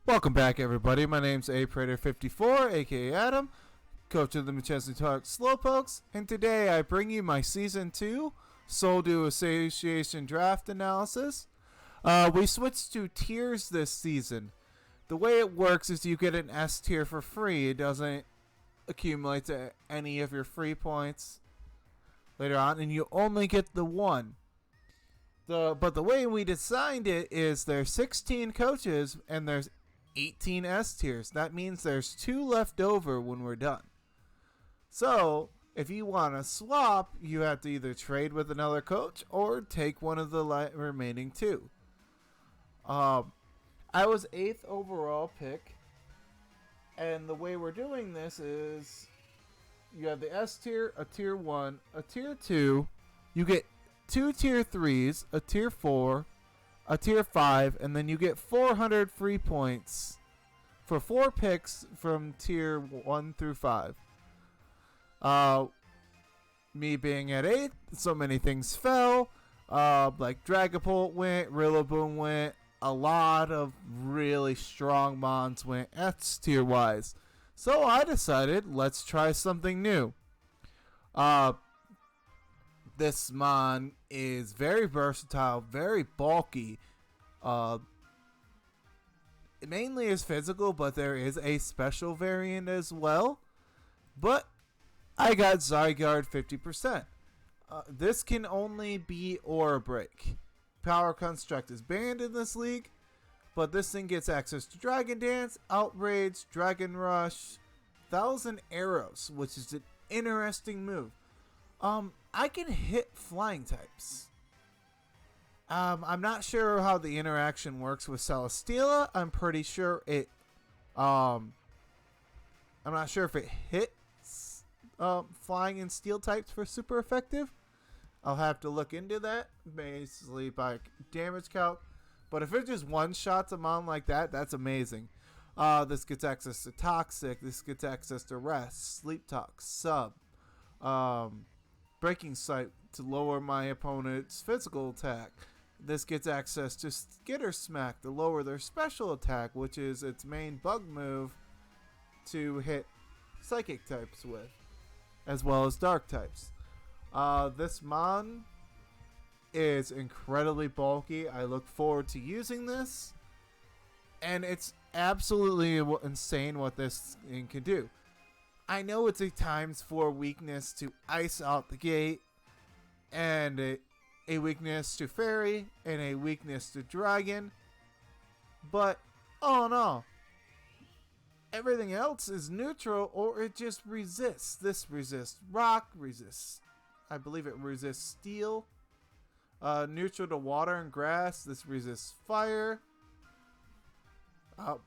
Welcome back, everybody. My name's APrater54, aka Adam, coach of the McChesney Talk Slowpokes, and today I bring you my Season 2 Soldew Association Draft Analysis. We switched to tiers this season. The way it works is you get an S tier for free. It doesn't accumulate to any of your free points later on, and you only get the one. But the way we designed it is there's 16 coaches and there's 18 S tiers. That means there's 2 left over when we're done. So, if you want to swap, you have to either trade with another coach or take one of the remaining 2. I was 8th overall pick, and the way we're doing this is you have the S tier, a tier 1, a tier 2, you get 2 tier 3s, a tier 4, a tier 5, and then you get 400 free points for 4 picks from tier 1 through 5. Me being at 8, so many things fell. Like Dragapult went, Rillaboom went, a lot of really strong mons went S tier wise. So I decided, let's try something new. This mon is very versatile, very bulky. It mainly is physical, but there is a special variant as well. But I got Zygarde 50%. This can only be Aura Break. Power Construct is banned in this league, but this thing gets access to Dragon Dance, Outrage, Dragon Rush, Thousand Arrows, which is an interesting move. I can hit flying types. I'm not sure how the interaction works with Celesteela. I'm pretty sure it. I'm not sure if it hits flying and steel types for super effective. I'll have to look into that, basically by damage calc. But if it just one shots them on like that, that's amazing. This gets access to Toxic. This gets access to Rest, Sleep Talk, Sub. Breaking Sight to lower my opponent's physical attack. This gets access to Skitter Smack to lower their special attack, which is its main bug move to hit psychic types with, as well as dark types. This mon is incredibly bulky. I look forward to using this, and it's absolutely insane what this thing can do. I know it's a ×4 weakness to Ice out the gate, and a weakness to Fairy, and a weakness to Dragon. But, all in all, everything else is neutral, or it just resists. This resists Rock, I believe it resists Steel. Neutral to Water and Grass, this resists Fire.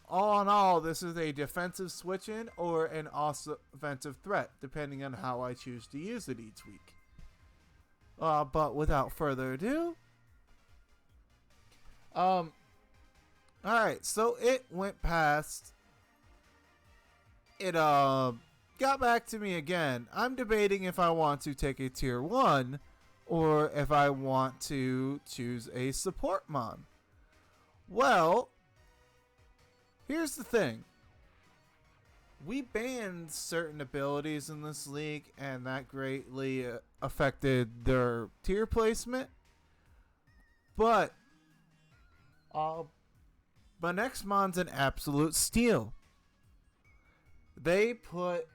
All in all, this is a defensive switch-in or an offensive threat, depending on how I choose to use it each week. But without further ado, alright, so it went past. It got back to me again. I'm debating if I want to take a tier 1 or if I want to choose a support mon. Well, here's the thing. We banned certain abilities in this league, and that greatly affected their tier placement. But my next mon's an absolute steal. They put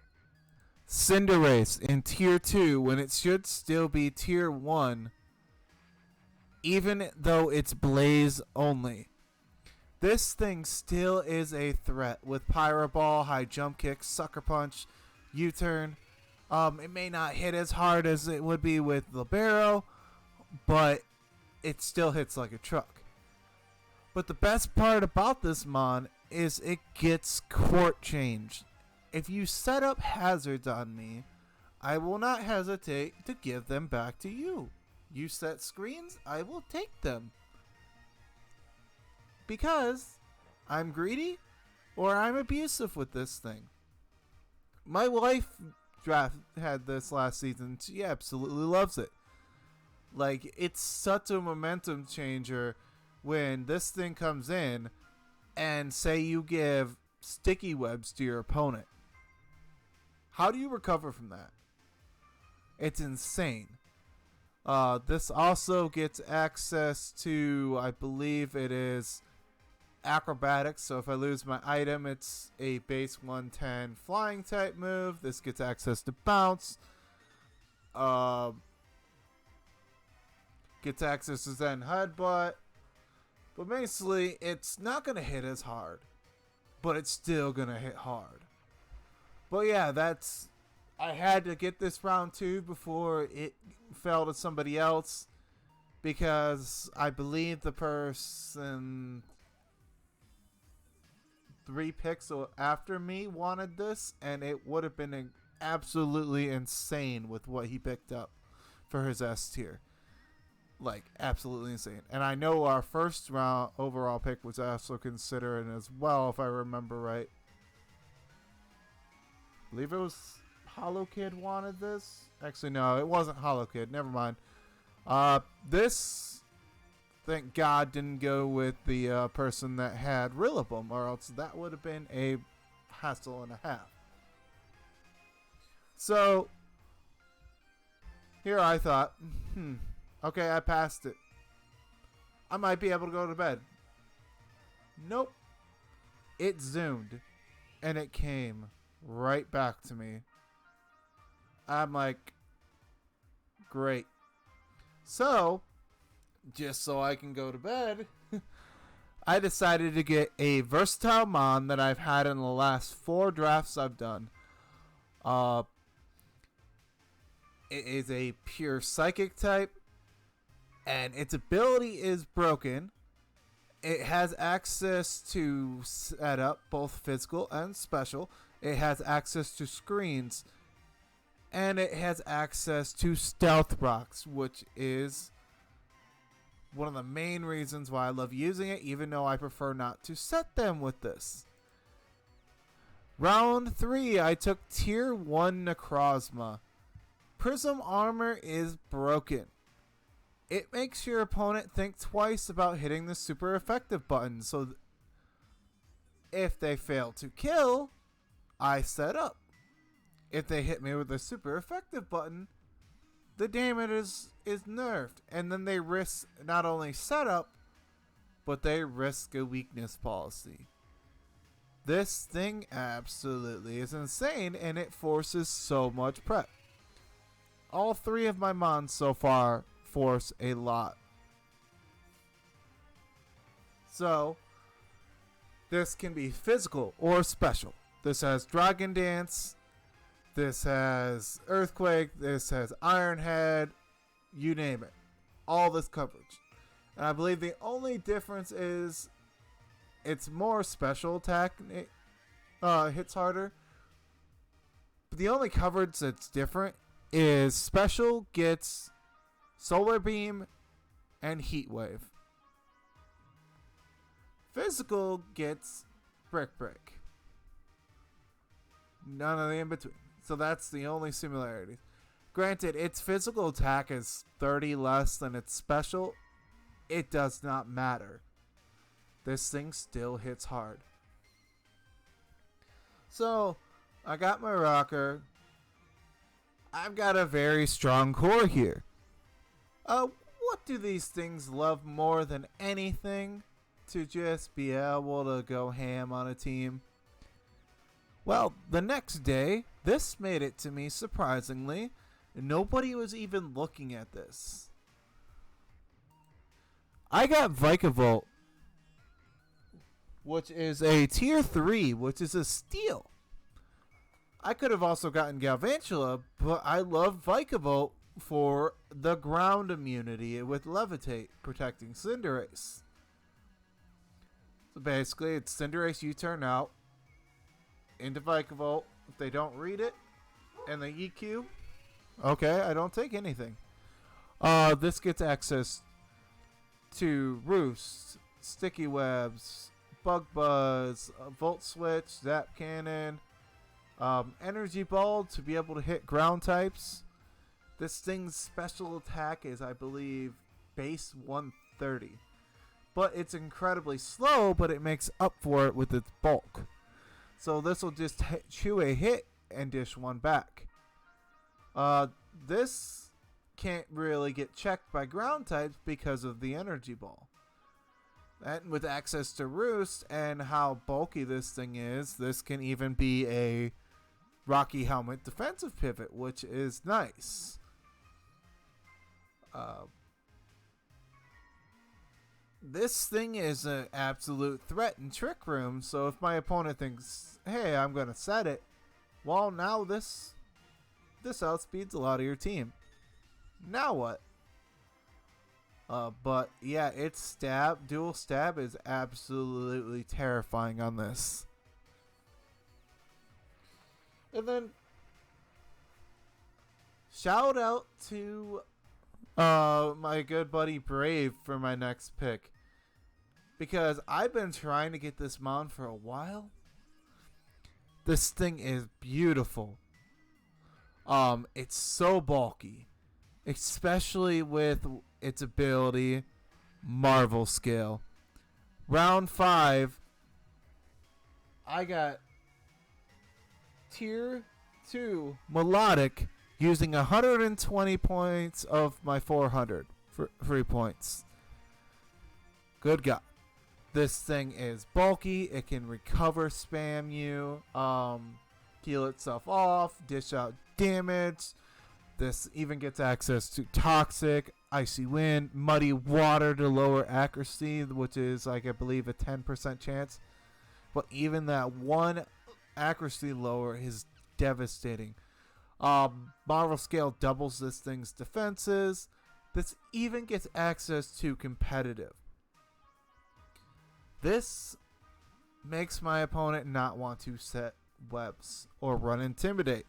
Cinderace in tier 2 when it should still be tier 1, even though it's Blaze only. This thing still is a threat with Pyro Ball, High Jump Kick, Sucker Punch, U-Turn. It may not hit as hard as it would be with Libero, but it still hits like a truck. But the best part about this mon is it gets court changed. If you set up hazards on me, I will not hesitate to give them back to you. You set screens, I will take them. Because I'm greedy or I'm abusive with this thing. My wife had this last season. She absolutely loves it. Like, it's such a momentum changer when this thing comes in and say you give sticky webs to your opponent. How do you recover from that? It's insane. This also gets access to, I believe it is acrobatics. So if I lose my item, it's a base 110 flying type move. This gets access to bounce. Gets access to Zen Headbutt. But basically, it's not going to hit as hard. But it's still going to hit hard. But yeah, I had to get this round 2 before it fell to somebody else. Because I believe the person 3 picks after me wanted this. And it would have been absolutely insane with what he picked up for his S tier. Like, absolutely insane. And I know our first round overall pick was also considered as well, if I remember right. I believe it was Hollow Kid wanted this. Actually, no, it wasn't Hollow Kid. Never mind. This, thank God, didn't go with the person that had Rillaboom, or else that would have been a hassle and a half. So, here I thought, okay, I passed it. I might be able to go to bed. Nope. It zoomed. And it came right back to me. I'm like, great. So, just so I can go to bed, I decided to get a versatile mon that I've had in the last 4 drafts I've done. It is a pure psychic type. And its ability is broken. It has access to setup, both physical and special. It has access to screens. And it has access to stealth rocks, which is one of the main reasons why I love using it, even though I prefer not to set them with this. Round 3, I took tier 1 Necrozma. Prism armor is broken. It makes your opponent think twice about hitting the super effective button. So if they fail to kill, I set up. If they hit me with the super effective button, the damage is nerfed. And then they risk not only setup, but they risk a weakness policy. This thing absolutely is insane, and it forces so much prep. All 3 of my mons so far force a lot. So, this can be physical or special. This has Dragon Dance. This has Earthquake. This has Iron Head. You name it. All this coverage. And I believe the only difference is it's more special attack. It hits harder. But the only coverage that's different is special gets Solar Beam and Heat Wave. Physical gets Brick Break. None of the in between. So that's the only similarity. Granted, its physical attack is 30 less than its special. It does not matter. This thing still hits hard. So, I got my rocker. I've got a very strong core here. What do these things love more than anything? To just be able to go ham on a team. Well, the next day, this made it to me surprisingly. Nobody was even looking at this. I got Vikavolt, which is a tier 3, which is a steal. I could have also gotten Galvantula, but I love Vikavolt for the ground immunity with Levitate, protecting Cinderace. So basically, it's Cinderace U-turn out into Vikavolt. If they don't read it, and they EQ, okay, I don't take anything. This gets access to Roost, Sticky Webs, Bug Buzz, Volt Switch, Zap Cannon, Energy Ball to be able to hit ground types. This thing's special attack is, I believe, base 130. but it's incredibly slow, but it makes up for it with its bulk. So this will just chew a hit and dish one back. This can't really get checked by ground types because of the energy ball. And with access to Roost and how bulky this thing is, this can even be a Rocky Helmet defensive pivot, which is nice. This thing is an absolute threat in Trick Room, so if my opponent thinks, hey, I'm going to set it, well, now this outspeeds a lot of your team. Now what? But yeah, its dual stab is absolutely terrifying on this. And then, shout out to my good buddy Brave for my next pick. Because I've been trying to get this mount for a while. This thing is beautiful. It's so bulky. Especially with its ability, Marvel Scale. Round 5, I got Tier 2 Melodic using 120 points of my 400 free points. Good God. This thing is bulky. It can recover spam you, heal itself off, dish out damage. This even gets access to Toxic, Icy Wind, Muddy Water to lower accuracy, which is like I believe a 10% chance. But even that one accuracy lower is devastating. Marvel Scale doubles this thing's defenses. This even gets access to competitive. This makes my opponent not want to set webs or run Intimidate.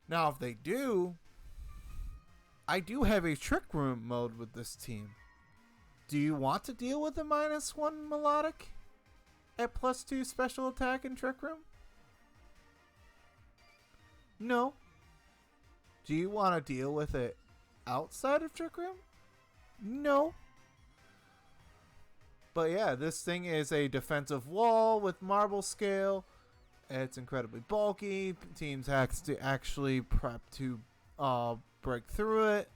Now, if they do, I do have a Trick Room mode with this team. Do you want to deal with a -1 Melodic at +2 special attack in Trick Room? No. Do you want to deal with it outside of Trick Room? No. But yeah, this thing is a defensive wall with Marble Scale. It's incredibly bulky. Teams have to actually prep to break through it.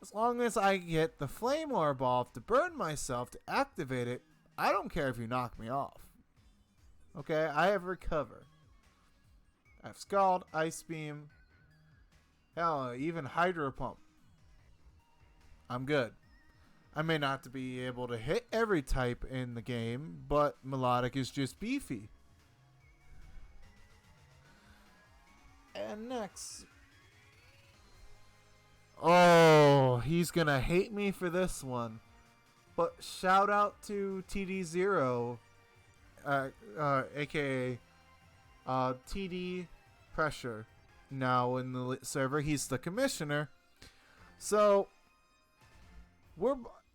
As long as I get the Flame Orb off to burn myself to activate it, I don't care if you knock me off. Okay, I have Recover. I have Scald, Ice Beam, hell, even Hydro Pump. I'm good. I may not be able to hit every type in the game, but Melodic is just beefy. And next. Oh, he's going to hate me for this one. But shout out to TD0, aka TD Pressure. Now in the server, he's the commissioner. So,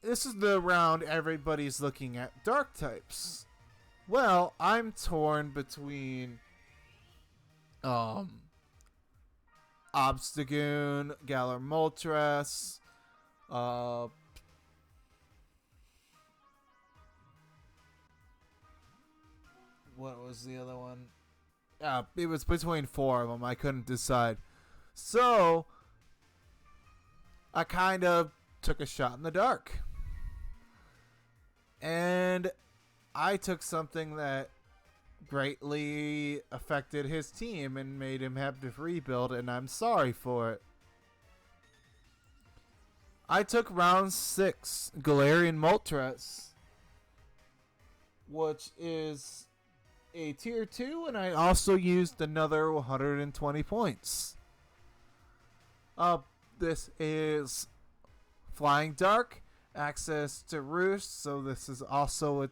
this is the round everybody's looking at dark types. Well, I'm torn between Obstagoon, Galar Moltres, what was the other one? It was between 4 of them. I couldn't decide. So, I kind of took a shot in the dark. And I took something that greatly affected his team and made him have to rebuild, and I'm sorry for it. I took round 6, Galarian Moltres, which is a tier 2, and I also used another 120 points. This is Flying Dark, access to Roost, so this is also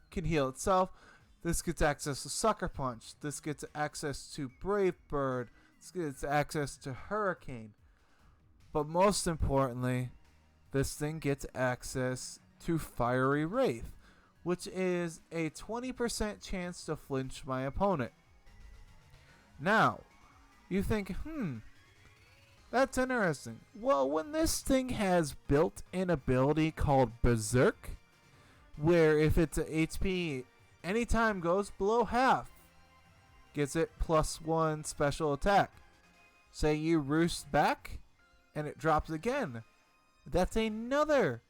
can heal itself. This gets access to Sucker Punch. This gets access to Brave Bird. This gets access to Hurricane. But most importantly, this thing gets access to Fiery Wraith, which is a 20% chance to flinch my opponent. Now, you think, That's interesting. Well, when this thing has built-in ability called Berserk, where if it's a HP anytime goes below half, gets it +1 special attack. Say you roost back, and it drops again. That's another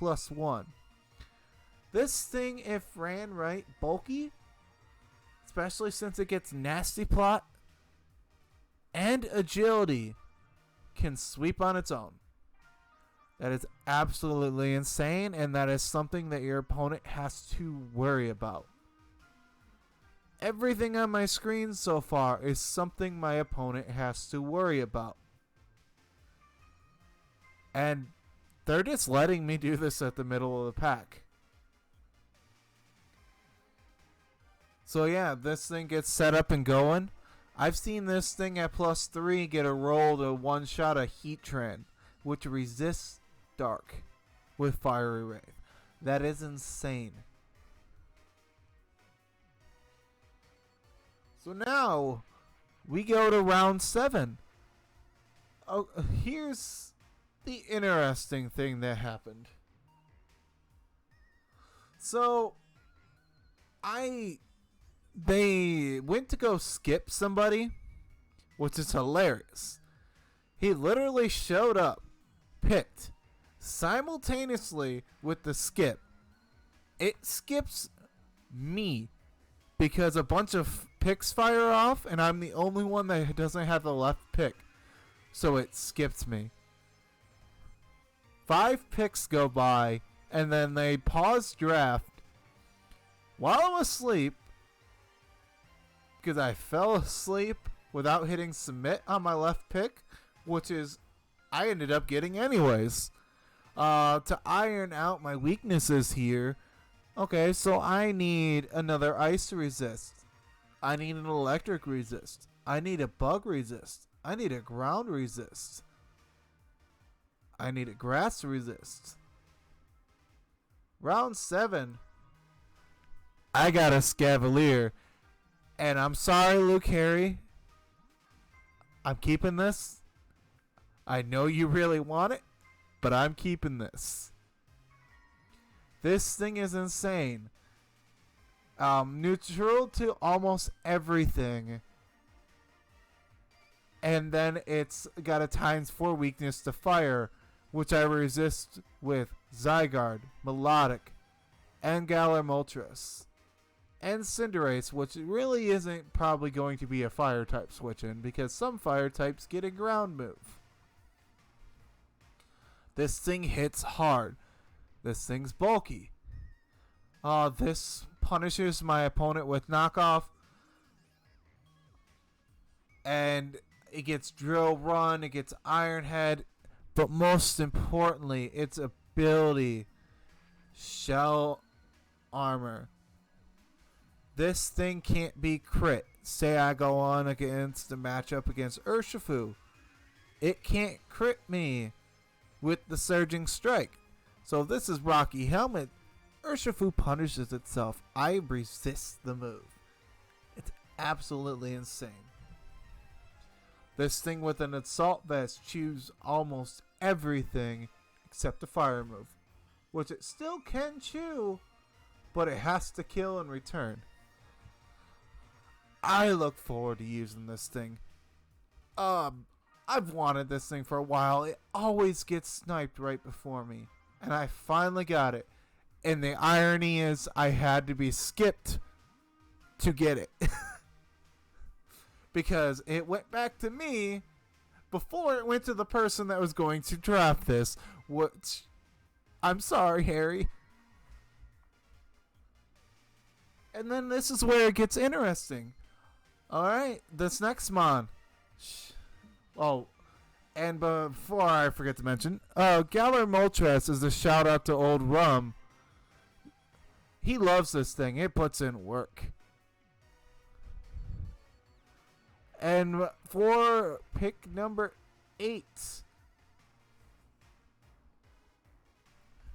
+1. This thing, if ran right, bulky, especially since it gets nasty plot and agility, can sweep on its own. That is absolutely insane, and that is something that your opponent has to worry about. Everything on my screen so far is something my opponent has to worry about. And they're just letting me do this at the middle of the pack. So yeah, this thing gets set up and going. I've seen this thing at +3 get a roll to one-shot a Heatran, which resists Dark with Fiery Wave. That is insane. So now, we go to round 7. Oh, here's the interesting thing that happened. So, they went to go skip somebody, which is hilarious. He literally showed up, picked, simultaneously with the skip. It skips me because a bunch of picks fire off and I'm the only one that doesn't have the left pick. So it skips me. 5 picks go by and then they pause draft while I'm asleep because I fell asleep without hitting submit on my left pick, which is I ended up getting anyways. To iron out my weaknesses here, okay, so I need another ice resist. I need an electric resist. I need a bug resist. I need a ground resist. I need a grass resist. Round 7, I got a Scavalier. And I'm sorry, Luke Harry. I'm keeping this. I know you really want it, but I'm keeping this. This thing is insane. Neutral to almost everything. And then it's got a ×4 weakness to fire, which I resist with Zygarde, Melodic, and Galar Moltres. And Cinderace, which really isn't probably going to be a fire type switch in because some fire types get a ground move. This thing hits hard. This thing's bulky. This punishes my opponent with knockoff. And it gets Drill Run, it gets Iron Head, but most importantly, its ability, Shell Armor. This thing can't be crit. Say I go on against the matchup against Urshifu. It can't crit me with the Surging Strike. So if this is Rocky Helmet, Urshifu punishes itself. I resist the move. It's absolutely insane. This thing with an Assault Vest chews almost everything except the fire move, which it still can chew, but it has to kill in return. I look forward to using this thing. I've wanted this thing for a while. It always gets sniped right before me, and I finally got it. And the irony is I had to be skipped to get it. Because it went back to me before it went to the person that was going to draft this. Which, I'm sorry, Harry. And then this is where it gets interesting. Alright, this next mon. Oh, and before I forget to mention, Galar Moltres is a shout out to Old Rum. He loves this thing. It puts in work. And for pick number 8,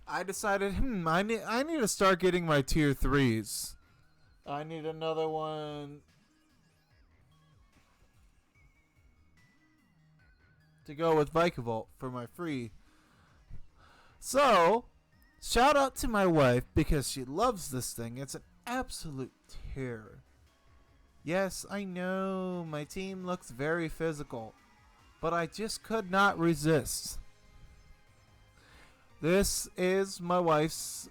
I decided, I need to start getting my tier 3s. I need another one to go with Vikavolt for my free. So, shout out to my wife because she loves this thing. It's an absolute terror. Yes, I know my team looks very physical, but I just could not resist. This is my wife's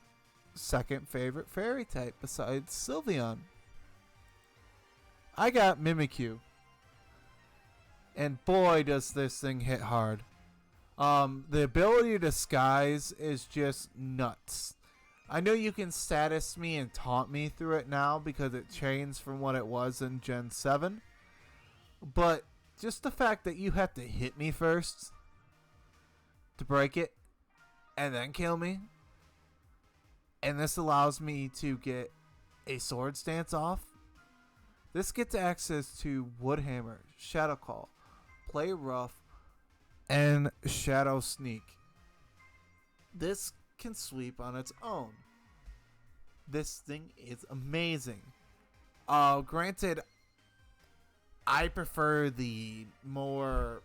second favorite fairy type besides Sylveon. I got Mimikyu. And boy, does this thing hit hard. The ability to disguise is just nuts. I know you can status me and taunt me through it now because it changed from what it was in Gen 7. But just the fact that you have to hit me first to break it and then kill me. And this allows me to get a Sword Stance off. This gets access to Woodhammer, Shadow Call, Play Rough, and Shadow Sneak. This can sweep on its own. This thing is amazing. Granted, I prefer the more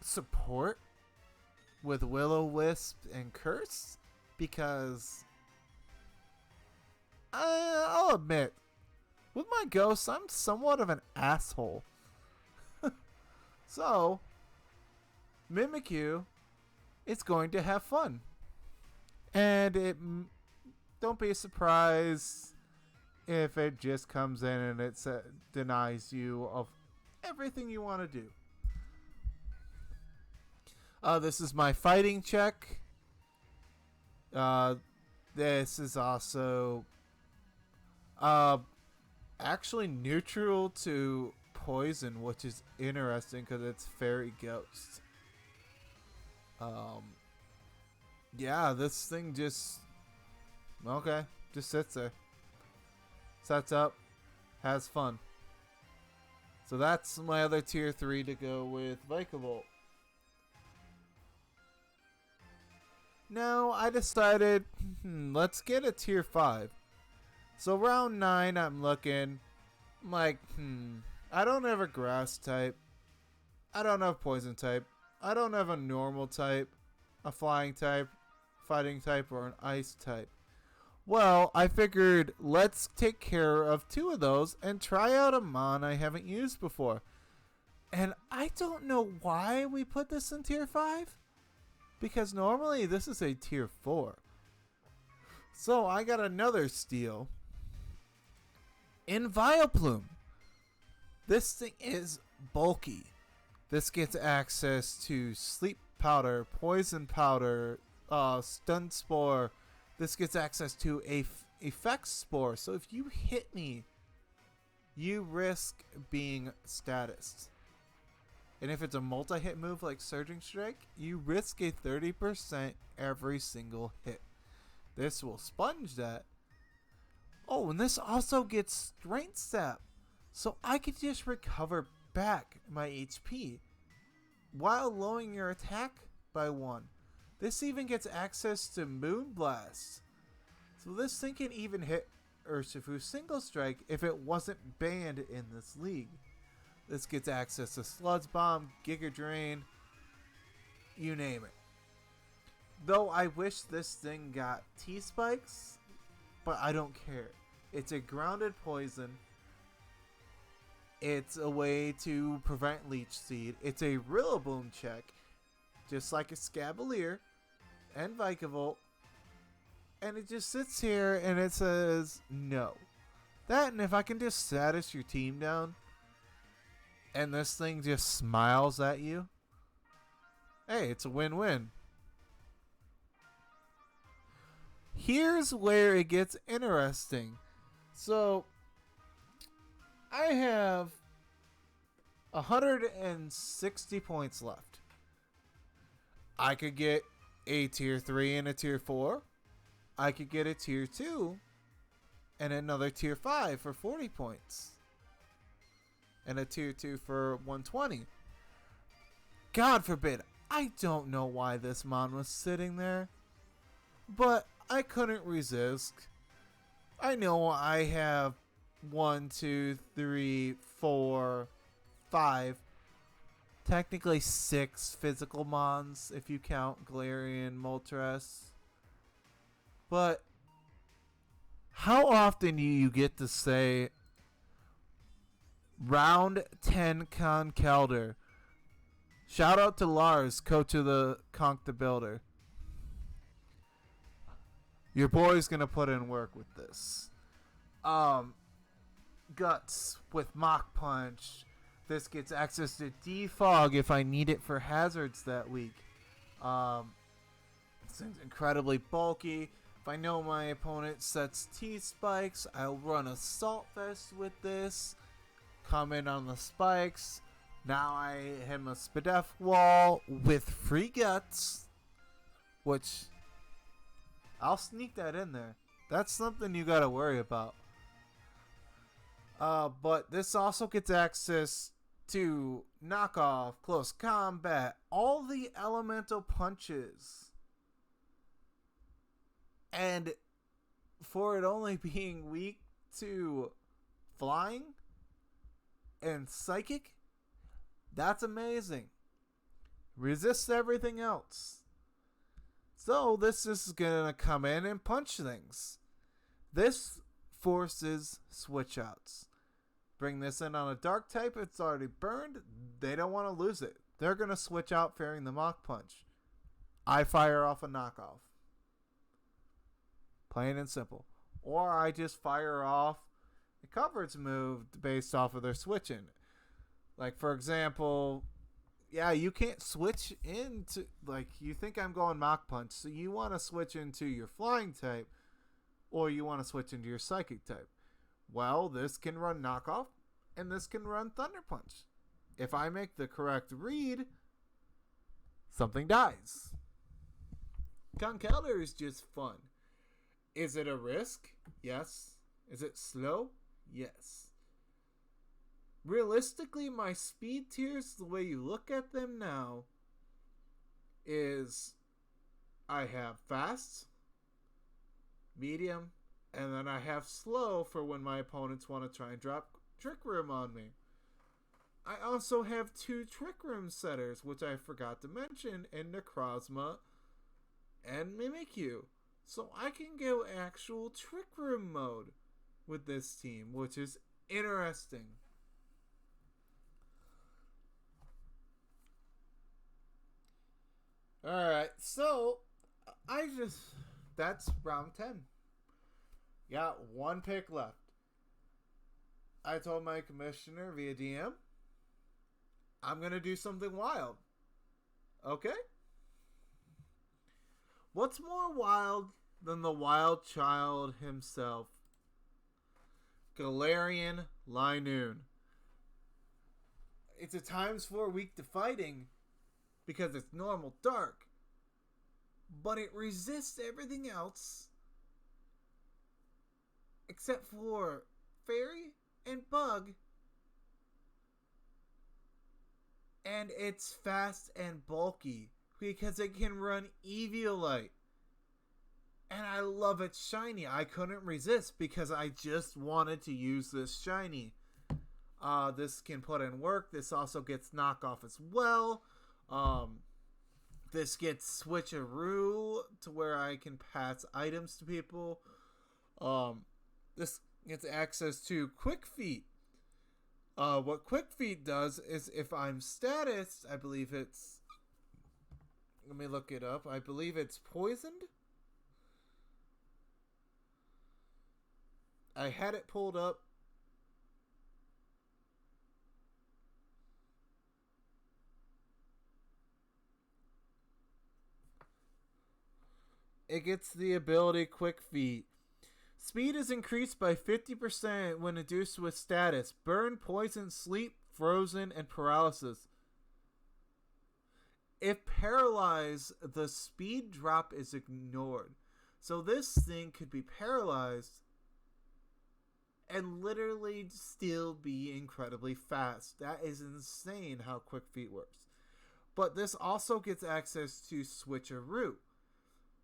support with Will-O-Wisp and Curse because I'll admit, with my ghosts, I'm somewhat of an asshole. So, Mimikyu is going to have fun. And don't be surprised if it just comes in and it denies you of everything you want to do. This is my fighting check. This is also actually neutral to poison, which is interesting because it's Fairy Ghost. Yeah, this thing just sits there, sets up, has fun. So that's my other tier 3 to go with Vikavolt. Now I decided, let's get a tier 5. So round 9, I'm looking, I'm like, I don't have a grass type. I don't have poison type. I don't have a normal type, a flying type, fighting type, or an ice type. Well, I figured let's take care of 2 of those and try out a mon I haven't used before. And I don't know why we put this in tier 5. Because normally this is a tier 4. So I got another steal in Vileplume. This thing is bulky. This gets access to Sleep Powder, Poison Powder, Stun Spore. This gets access to a Effect Spore. So if you hit me, you risk being statused. And if it's a multi-hit move like Surging Strike, you risk a 30% every single hit. This will sponge that. Oh, and this also gets Strength Sap. So I could just recover back my HP while lowering your attack by 1. This even gets access to Moonblast. So this thing can even hit Urshifu Single Strike if it wasn't banned in this league. This gets access to Sludge Bomb, Giga Drain, you name it. Though I wish this thing got T-Spikes, but I don't care. It's a grounded poison. It's a way to prevent Leech Seed. It's a Rillaboom check, just like a Scavalier and Vikavolt. And it just sits here and it says no. That, and if I can just status your team down, and this thing just smiles at you, hey, it's a win-win. Here's where it gets interesting. So, I have 160 points left. I could get a tier 3 and a tier 4. I could get a tier 2 and another tier 5 for 40 points. And a tier 2 for 120. God forbid, I don't know why this mon was sitting there, but I couldn't resist. I know I have 1, 2, 3, 4, 5 technically 6 physical mons if you count Galarian Moltres. But how often do you get to say round 10 Conkeldurr? Shout out to Lars, coach of the Conk the Builder. Your boy's gonna put in work with this. Guts with Mach Punch. This gets access to Defog if I need it for hazards that week. This thing's incredibly bulky. If I know my opponent sets T-Spikes, I'll run Assault Vest with this. Come in on the spikes. Now I hit him a Spadef wall with free Guts. Which, I'll sneak that in there. That's something you gotta worry about. But this also gets access to knockoff, close combat, all the elemental punches. And for it only being weak to flying and psychic, that's amazing. Resists everything else. So this is gonna come in and punch things. This forces switch outs. Bring this in on a dark type, it's already burned. They don't want to lose it. They're going to switch out fearing the Mach Punch. I fire off a knockoff. Plain and simple. Or I just fire off a coverage move based off of their switching. Like, for example, yeah, you can't switch into, like, you think I'm going Mach Punch, so you want to switch into your flying type, or you want to switch into your psychic type. Well, this can run knockoff, and this can run Thunder Punch. If I make the correct read, something dies. Conkeldurr is just fun. Is it a risk? Yes. Is it slow? Yes. Realistically, my speed tiers, the way you look at them now, is I have fast, medium, and then I have slow for when my opponents want to try and drop Trick Room on me. I also have 2 Trick Room setters, which I forgot to mention, in Necrozma and Mimikyu. So I can go actual Trick Room mode with this team, which is interesting. Alright, so that's round 10. Got 1 pick left. I told my commissioner via DM, I'm going to do something wild. Okay? What's more wild than the wild child himself? Galarian Linoon. It's a ×4 weak to fighting because it's normal dark, but it resists everything else except for Fairy and Bug, and it's fast and bulky because it can run Eviolite, and I love its shiny. I couldn't resist because I just wanted to use this shiny. This can put in work. This also gets knockoff as well. This gets switcheroo to where I can pass items to people. This gets access to Quick Feet. What Quick Feet does is if I'm status, I believe it's... Let me look it up. I believe it's poisoned. I had it pulled up. It gets the ability Quick Feet. Speed is increased by 50% when induced with status. Burn, poison, sleep, frozen, and paralysis. If paralyzed, the speed drop is ignored. So this thing could be paralyzed and literally still be incredibly fast. That is insane how Quick Feet works. But this also gets access to Switcheroo.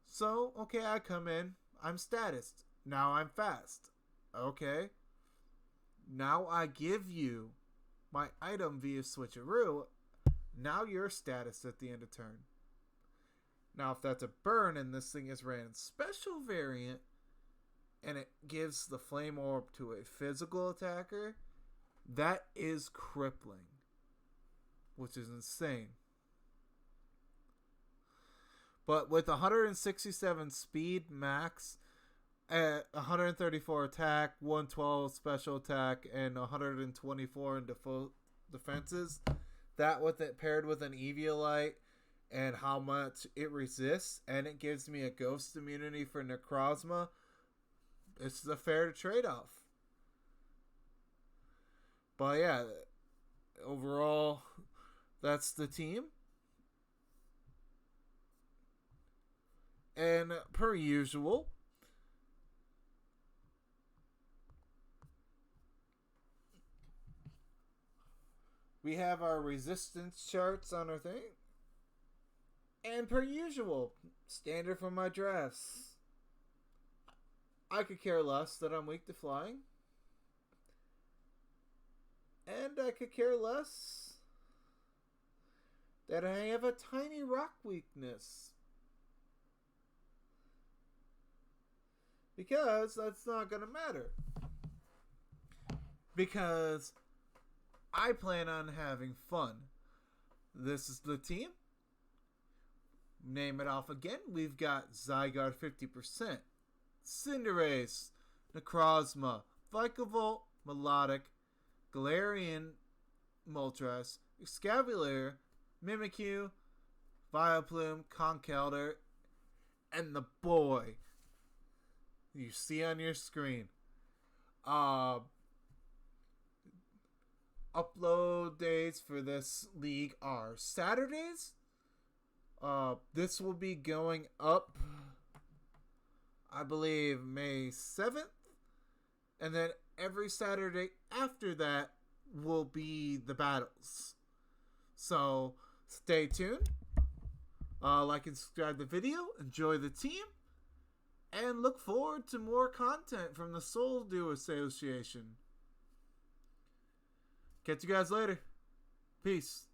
So, okay, I come in. I'm status. Now I'm fast. Okay. Now I give you my item via Switcheroo. Now your status at the end of turn. Now if that's a burn and this thing is ran special variant and it gives the flame orb to a physical attacker, that is crippling, which is insane. But with 167 speed max, at 134 attack, 112 special attack, and 124 in defenses, that with it paired with an Eviolite and how much it resists, and it gives me a ghost immunity for Necrozma, it's a fair trade-off. But yeah, overall, that's the team. And per usual, we have our resistance charts on our thing. And per usual, standard for my drafts. I could care less that I'm weak to flying. And I could care less that I have a tiny rock weakness. Because that's not going to matter. Because I plan on having fun. This is the team. Name it off again. We've got Zygarde 50%, Cinderace, Necrozma, Vikavolt, Melodic, Galarian, Moltres, Excavalier, Mimikyu, Vileplume, Conkeldurr, and the boy you see on your screen. Upload days for this league are Saturdays. This will be going up, I believe, May 7th. And then every Saturday after that will be the battles. So stay tuned. Like and subscribe the video. Enjoy the team. And look forward to more content from the Soul Duo Association. Catch you guys later. Peace.